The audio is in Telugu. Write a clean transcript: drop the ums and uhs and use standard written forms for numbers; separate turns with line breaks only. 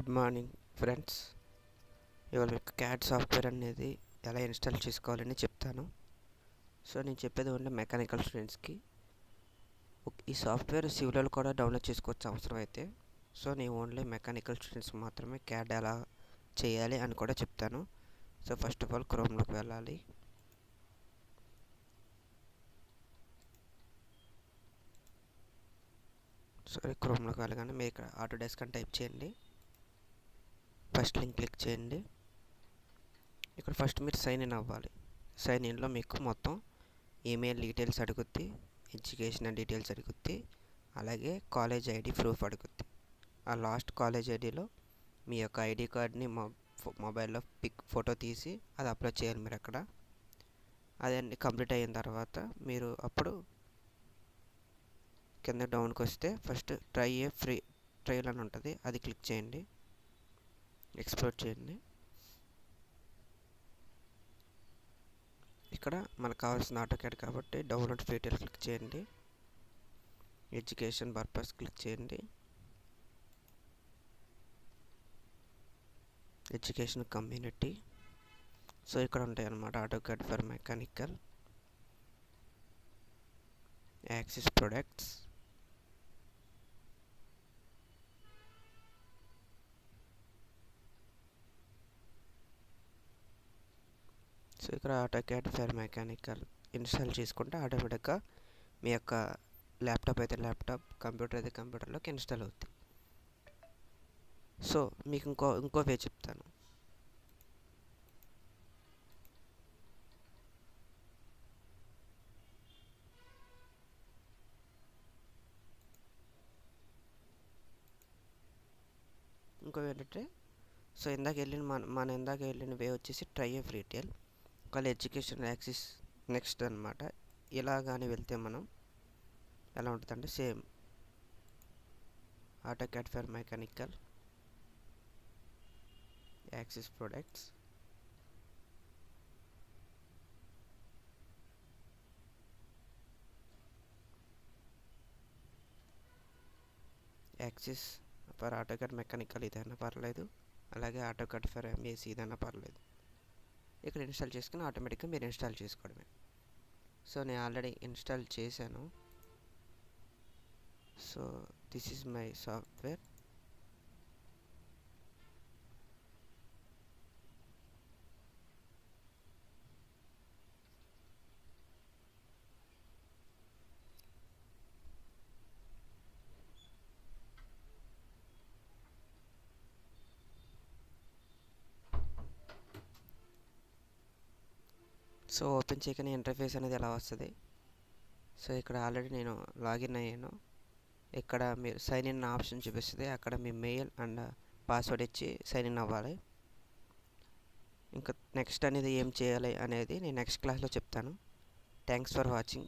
Good morning friends. ఇవాళ మీకు క్యాడ్ సాఫ్ట్వేర్ అనేది ఎలా ఇన్స్టాల్ చేసుకోవాలని చెప్తాను. సో నేను చెప్పేది ఓన్లీ మెకానికల్ స్టూడెంట్స్కి. ఈ సాఫ్ట్వేర్ సివిల్లో కూడా డౌన్లోడ్ చేసుకోవచ్చు అవసరం అయితే. సో నేను ఓన్లీ మెకానికల్ స్టూడెంట్స్ మాత్రమే క్యాడ్ ఎలా చేయాలి అని కూడా చెప్తాను. సో ఫస్ట్ ఆఫ్ ఆల్ క్రోమ్లోకి వెళ్ళాలి. క్రోమ్లోకి వెళ్ళగానే మీరు ఇక్కడ ఆటోడెస్క్ అని టైప్ చేయండి. ఫస్ట్ లింక్ క్లిక్ చేయండి. ఇక్కడ ఫస్ట్ మీరు సైన్ ఇన్ అవ్వాలి. సైన్ ఇన్లో మీకు మొత్తం ఈమెయిల్ డీటెయిల్స్ అడుగుద్ది, ఎడ్యుకేషన్ డీటెయిల్స్ అడుగుద్ది, అలాగే కాలేజ్ ఐడి ప్రూఫ్ అడుగుద్ది. ఆ లాస్ట్ కాలేజ్ ఐడిలో మీ యొక్క ఐడి కార్డ్ని మొబైల్లో ఫోటో తీసి అది అప్లోడ్ చేయాలి మీరు అక్కడ. అదన్నీ కంప్లీట్ అయిన తర్వాత మీరు అప్పుడు కింద డౌన్కి వస్తే ఫస్ట్ ట్రై ఏ ఫ్రీ ట్రయల్ అని ఉంటుంది, అది క్లిక్ చేయండి. ఎక్స్ప్లోర్ చేయండి. ఇక్కడ మనకు కావాల్సిన ఆటోక్యాడ్ కాబట్టి డౌన్లోడ్ ఫ్రీ ట్రయల్ క్లిక్ చేయండి. ఎడ్యుకేషన్ పర్పస్ క్లిక్ చేయండి. Education community. సో ఇక్కడ ఉంటాయి అన్నమాట AutoCAD for mechanical, axis products, so ఇక్కడ ఆటోక్యాడ్ ఫర్ మెకానికల్ ఇన్స్టాల్ చేసుకుంటే ఆటోమేటిక్గా మీ యొక్క ల్యాప్టాప్ అయితే ల్యాప్టాప్, కంప్యూటర్ అయితే కంప్యూటర్లోకి ఇన్స్టాల్ అవుతుంది. సో మీకు ఇంకో వే చెప్తాను. ఇంకో ఏంటంటే, సో ఇందాక వెళ్ళిన వే వచ్చేసి ట్రై ఏ ఫ్రీ ట్రయల్, ఒకవేళ ఎడ్యుకేషన్ యాక్సిస్ నెక్స్ట్ అనమాట. ఇలా కానీ వెళ్తే మనం ఎలా ఉంటుందంటే same AutoCAD for mechanical, axis products, axis for AutoCAD mechanical ఇదైనా పర్లేదు, అలాగే ఆటోక్యాడ్ ఫర్ ఎంఏసి ఇదైనా పర్లేదు. ఇక్కడ ఇన్స్టాల్ చేసుకుని ఆటోమేటిక్గా మీరు ఇన్స్టాల్ చేసుకోవడమే. సో నేను ఆల్రెడీ ఇన్స్టాల్ చేశాను. So this is my software. So open చేయగానే ఇంటర్ఫేస్ అనేది ఎలా వస్తుంది. సో ఇక్కడ ఆల్రెడీ నేను లాగిన్ అయ్యాను. ఇక్కడ మీరు సైన్ ఇన్ ఆప్షన్ చూపిస్తుంది. అక్కడ మీ మెయిల్ అండ్ పాస్వర్డ్ ఇచ్చి సైన్ ఇన్ అవ్వాలి. ఇంకా నెక్స్ట్ అనేది ఏం చేయాలి అనేది నేను నెక్స్ట్ క్లాస్లో చెప్తాను. Thanks for watching.